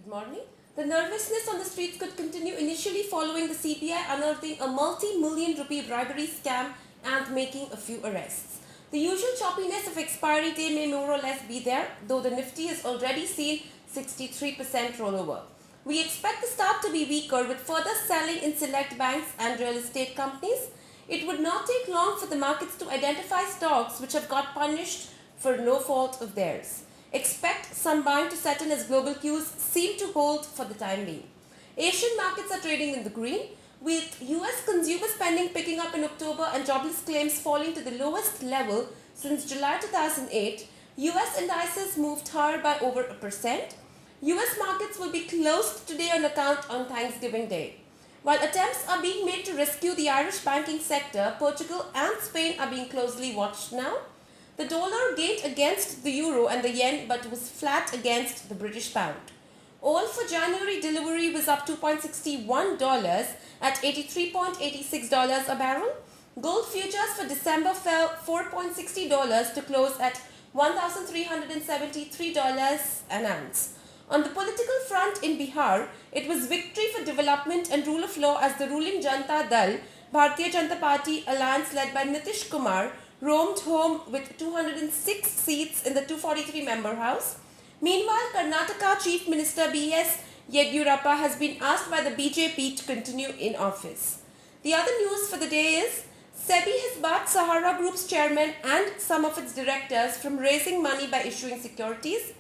Good morning. The nervousness on the streets could continue initially following the CBI unearthing a multi-million rupee bribery scam and making a few arrests. The usual choppiness of expiry day may more or less be there, though the Nifty has already seen 63% rollover. We expect the start to be weaker with further selling in select banks and real estate companies. It would not take long for the markets to identify stocks which have got punished for no fault of theirs. Expect some buying to set in as global cues seem to hold for the time being. Asian markets are trading in the green, with US consumer spending picking up in October and jobless claims falling to the lowest level since July 2008. US indices moved higher by over 1%. US markets will be closed today on account on Thanksgiving Day. While attempts are being made to rescue the Irish banking sector, Portugal and Spain are being closely watched now. The dollar gained against the euro and the yen but was flat against the British pound. Oil for January delivery was up $2.61 at $83.86 a barrel. Gold futures for December fell $4.60 to close at $1,373 an ounce. On the political front in Bihar, it was victory for development and rule of law as the ruling Janata Dal, Bharatiya Janata Party alliance led by Nitish Kumar, roamed home with 206 seats in the 243-member House. Meanwhile, Karnataka Chief Minister B.S. Yediyurappa has been asked by the BJP to continue in office. The other news for the day is SEBI has barred Sahara Group's chairman and some of its directors from raising money by issuing securities.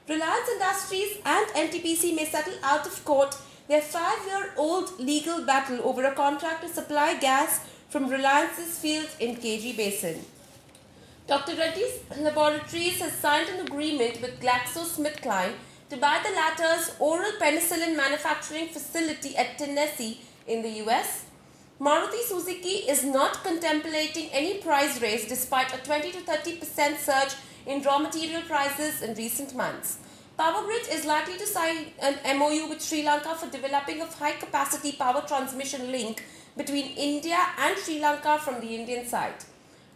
Reliance Industries and NTPC may settle out of court their 5-year-old legal battle over a contract to supply gas from Reliance's fields in KG Basin. Dr. Reddy's Laboratories has signed an agreement with GlaxoSmithKline to buy the latter's oral penicillin manufacturing facility at Tennessee in the US. Maruti Suzuki is not contemplating any price raise despite a 20 to 30% surge in raw material prices in recent months. PowerGrid is likely to sign an MOU with Sri Lanka for developing a high-capacity power transmission link between India and Sri Lanka from the Indian side.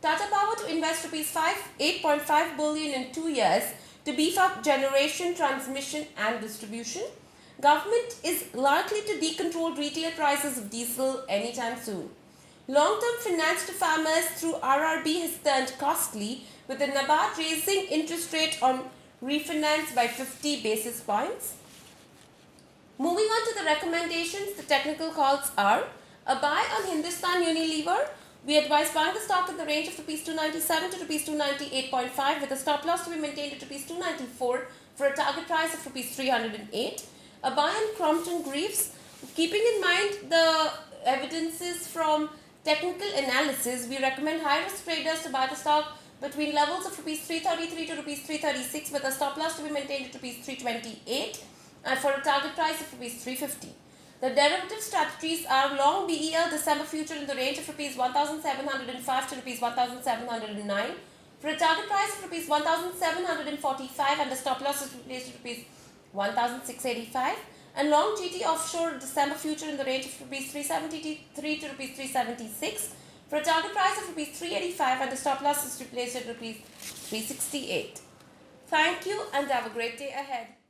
Tata Power to invest $8.5 billion in 2 years to beef up generation, transmission and distribution. Government is likely to decontrol retail prices of diesel anytime soon. Long-term finance to farmers through RRB has turned costly, with the NABARD raising interest rate on refinance by 50 basis points. Moving on to the recommendations, the technical calls are a buy on Hindustan Unilever. We advise buying the stock in the range of Rs 297 to Rs 298.5 with a stop loss to be maintained at Rs 294 for a target price of Rs 308. A buy on Crompton Greaves. Keeping in mind the evidences from technical analysis, we recommend high-risk traders to buy the stock between levels of Rs 333 to Rs 336 with a stop loss to be maintained at Rs 328 and for a target price of Rs 350. The derivative strategies are long BEL December future in the range of Rs 1,705 to Rs 1,709 for a target price of Rs 1,745 and the stop loss is placed at Rs 1,685, and long GT offshore December future in the range of Rs 373 to Rs 376 for a target price of Rs 385 and the stop loss is placed at Rs 368. Thank you and have a great day ahead.